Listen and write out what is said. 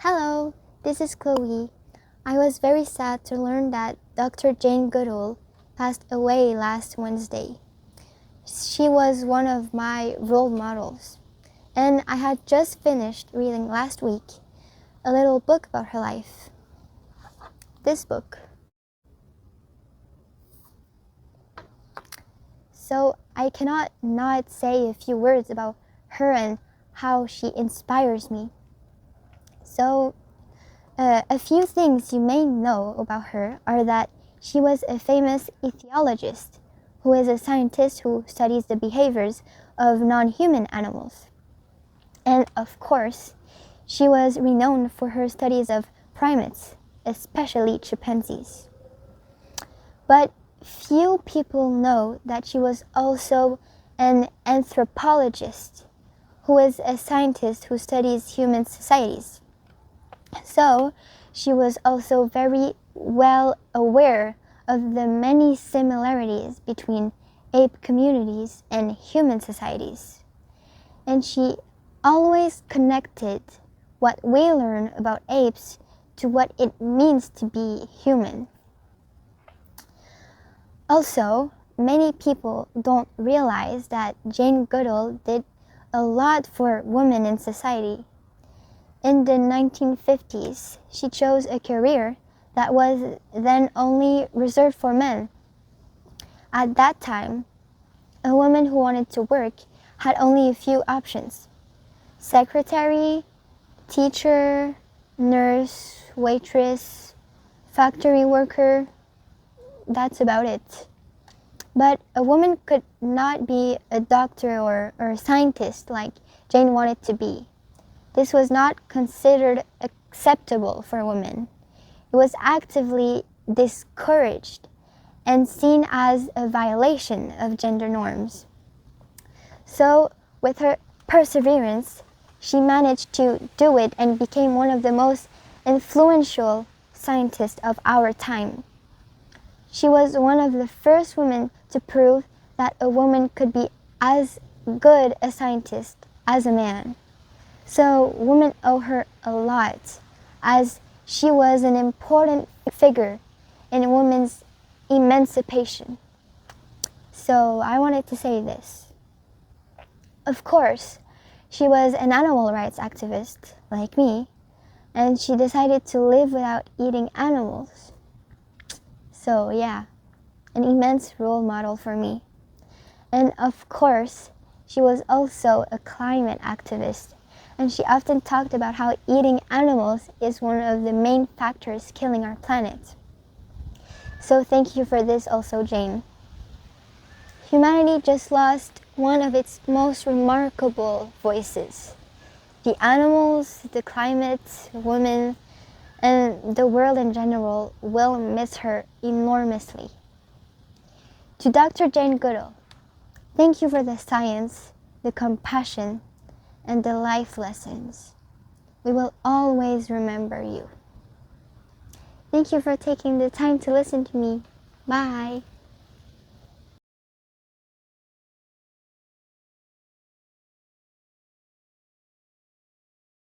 Hello, this is Chloe. I was very sad to learn that Dr. Jane Goodall passed away last Wednesday. She was one of my role models, and I had just finished reading last week a little book about her life. This book. So I cannot not say a few words about her and how she inspires me. So, a few things you may know about her are that she was a famous ethologist, who is a scientist who studies the behaviors of non-human animals. And of course, she was renowned for her studies of primates, especially chimpanzees. But few people know that she was also an anthropologist, who is a scientist who studies human societies. So, she was also very well aware of the many similarities between ape communities and human societies. And she always connected what we learn about apes to what it means to be human. Also, many people don't realize that Jane Goodall did a lot for women in society. In the 1950s, she chose a career that was then only reserved for men. At that time, a woman who wanted to work had only a few options: secretary, teacher, nurse, waitress, factory worker. That's about it. But a woman could not be a doctor or a scientist like Jane wanted to be. This was not considered acceptable for women. It was actively discouraged and seen as a violation of gender norms. So, with her perseverance, she managed to do it and became one of the most influential scientists of our time. She was one of the first women to prove that a woman could be as good a scientist as a man. So women owe her a lot, as she was an important figure in women's emancipation. So I wanted to say this. Of course, she was an animal rights activist, like me, and she decided to live without eating animals. So yeah, an immense role model for me. And of course, she was also a climate activist, and she often talked about how eating animals is one of the main factors killing our planet. So thank you for this also, Jane. Humanity just lost one of its most remarkable voices. The animals, the climate, women, and the world in general will miss her enormously. To Dr. Jane Goodall, thank you for the science, the compassion, and the life lessons. We will always remember you. Thank you for taking the time to listen to me. Bye.